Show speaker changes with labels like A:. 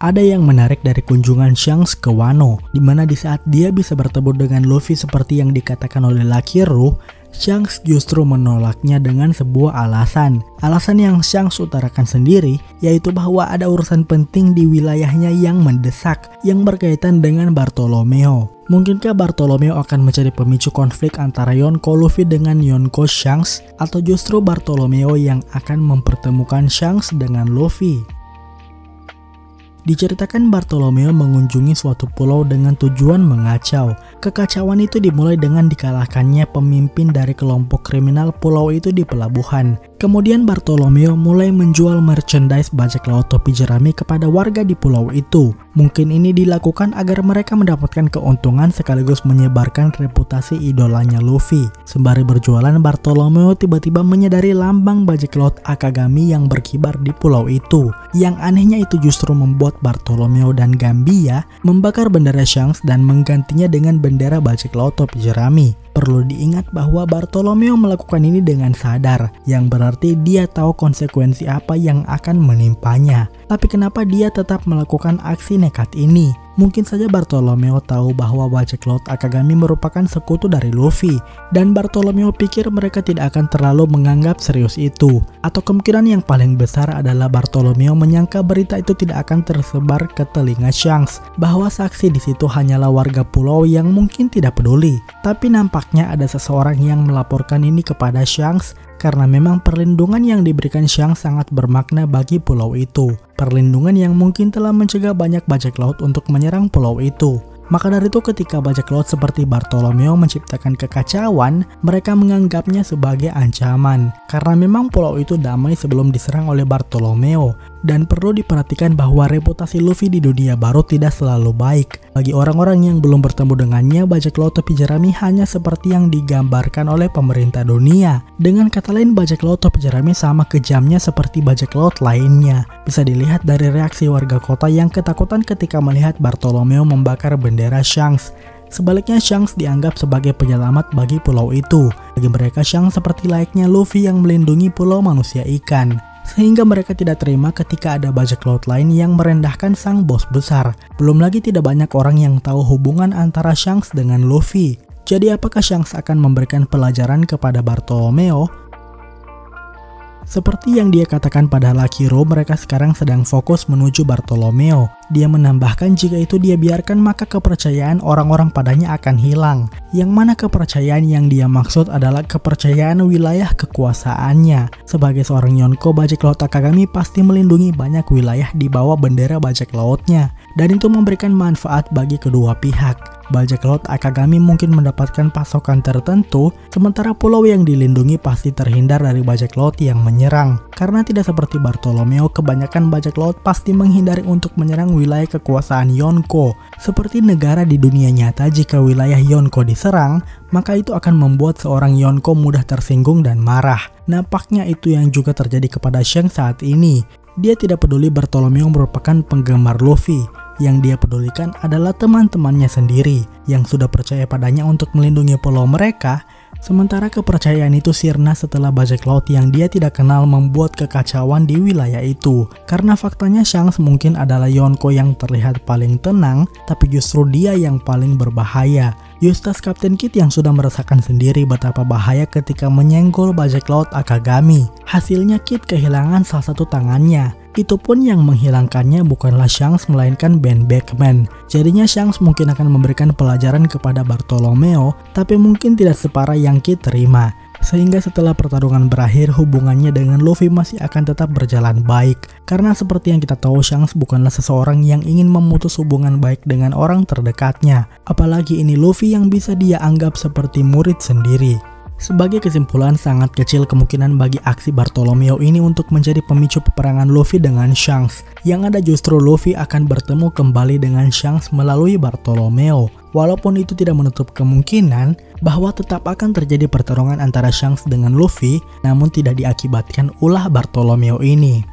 A: ada yang menarik dari kunjungan Shanks ke Wano, di mana di saat dia bisa bertemu dengan Luffy seperti yang dikatakan oleh Lakiru, Shanks justru menolaknya dengan sebuah alasan. Alasan yang Shanks utarakan sendiri, yaitu bahwa ada urusan penting di wilayahnya yang mendesak, yang berkaitan dengan Bartolomeo. Mungkinkah Bartolomeo akan menjadi pemicu konflik antara Yonko Luffy dengan Yonko Shanks, atau justru Bartolomeo yang akan mempertemukan Shanks dengan Luffy? Diceritakan Bartolomeo mengunjungi suatu pulau dengan tujuan mengacau. Kekacauan itu dimulai dengan dikalahkannya pemimpin dari kelompok kriminal pulau itu di pelabuhan. Kemudian Bartolomeo mulai menjual merchandise bajak laut topi jerami kepada warga di pulau itu. Mungkin ini dilakukan agar mereka mendapatkan keuntungan sekaligus menyebarkan reputasi idolanya Luffy. Sembari berjualan, Bartolomeo tiba-tiba menyadari lambang bajak laut Akagami yang berkibar di pulau itu. Yang anehnya itu justru membuat Bartolomeo dan Gambia membakar bendera Shanks dan menggantinya dengan bendera bajak laut topi jerami. Perlu diingat bahwa Bartolomeo melakukan ini dengan sadar, yang berarti dia tahu konsekuensi apa yang akan menimpanya. Tapi kenapa dia tetap melakukan aksi nekat ini? Mungkin saja Bartolomeo tahu bahwa bajak laut Akagami merupakan sekutu dari Luffy, dan Bartolomeo pikir mereka tidak akan terlalu menganggap serius itu. Atau kemungkinan yang paling besar adalah Bartolomeo menyangka berita itu tidak akan tersebar ke telinga Shanks, bahwa saksi di situ hanyalah warga pulau yang mungkin tidak peduli. Tapi nampaknya ada seseorang yang melaporkan ini kepada Shanks, karena memang perlindungan yang diberikan Shanks sangat bermakna bagi pulau itu. Perlindungan yang mungkin telah mencegah banyak bajak laut untuk menyerang pulau itu. Maka dari itu ketika bajak laut seperti Bartolomeo menciptakan kekacauan, mereka menganggapnya sebagai ancaman. Karena memang pulau itu damai sebelum diserang oleh Bartolomeo. Dan perlu diperhatikan bahwa reputasi Luffy di dunia baru tidak selalu baik. Bagi orang-orang yang belum bertemu dengannya, bajak laut topi jerami hanya seperti yang digambarkan oleh pemerintah dunia. Dengan kata lain, bajak laut topi jerami sama kejamnya seperti bajak laut lainnya. Bisa dilihat dari reaksi warga kota yang ketakutan ketika melihat Bartolomeo membakar bendera Shanks. Sebaliknya Shanks dianggap sebagai penyelamat bagi pulau itu. Bagi mereka Shanks seperti layaknya Luffy yang melindungi pulau manusia ikan. Sehingga mereka tidak terima ketika ada bajak laut lain yang merendahkan sang bos besar. Belum lagi tidak banyak orang yang tahu hubungan antara Shanks dengan Luffy. Jadi apakah Shanks akan memberikan pelajaran kepada Bartolomeo? Seperti yang dia katakan pada Lakiru, mereka sekarang sedang fokus menuju Bartolomeo. Dia menambahkan jika itu dia biarkan maka kepercayaan orang-orang padanya akan hilang. Yang mana kepercayaan yang dia maksud adalah kepercayaan wilayah kekuasaannya. Sebagai seorang Yonko, bajak laut Akagami pasti melindungi banyak wilayah di bawah bendera bajak lautnya. Dan itu memberikan manfaat bagi kedua pihak. Bajak laut Akagami mungkin mendapatkan pasokan tertentu, sementara pulau yang dilindungi pasti terhindar dari bajak laut yang menyerang. Karena tidak seperti Bartolomeo, kebanyakan bajak laut pasti menghindari untuk menyerang wilayah kekuasaan Yonko. Seperti negara di dunia nyata, jika wilayah Yonko diserang, maka itu akan membuat seorang Yonko mudah tersinggung dan marah. Nampaknya itu yang juga terjadi kepada Shanks saat ini. Dia tidak peduli Bartolomeo merupakan penggemar Luffy. Yang dia pedulikan adalah teman-temannya sendiri yang sudah percaya padanya untuk melindungi pulau mereka. Sementara kepercayaan itu sirna setelah bajak laut yang dia tidak kenal membuat kekacauan di wilayah itu. Karena faktanya Shanks mungkin adalah Yonko yang terlihat paling tenang, tapi justru dia yang paling berbahaya. Eustace Kapten Kid yang sudah merasakan sendiri betapa bahaya ketika menyenggol bajak laut Akagami. Hasilnya Kid kehilangan salah satu tangannya. Itu pun yang menghilangkannya bukanlah Shanks melainkan Ben Beckman. Jadinya Shanks mungkin akan memberikan pelajaran kepada Bartolomeo, tapi mungkin tidak separah yang Kid terima. Sehingga setelah pertarungan berakhir, hubungannya dengan Luffy masih akan tetap berjalan baik. Karena seperti yang kita tahu, Shanks bukanlah seseorang yang ingin memutus hubungan baik dengan orang terdekatnya. Apalagi ini Luffy yang bisa dia anggap seperti murid sendiri. Sebagai kesimpulan, sangat kecil kemungkinan bagi aksi Bartolomeo ini untuk menjadi pemicu peperangan Luffy dengan Shanks. Yang ada justru Luffy akan bertemu kembali dengan Shanks melalui Bartolomeo. Walaupun itu tidak menutup kemungkinan bahwa tetap akan terjadi pertarungan antara Shanks dengan Luffy, namun tidak diakibatkan ulah Bartolomeo ini.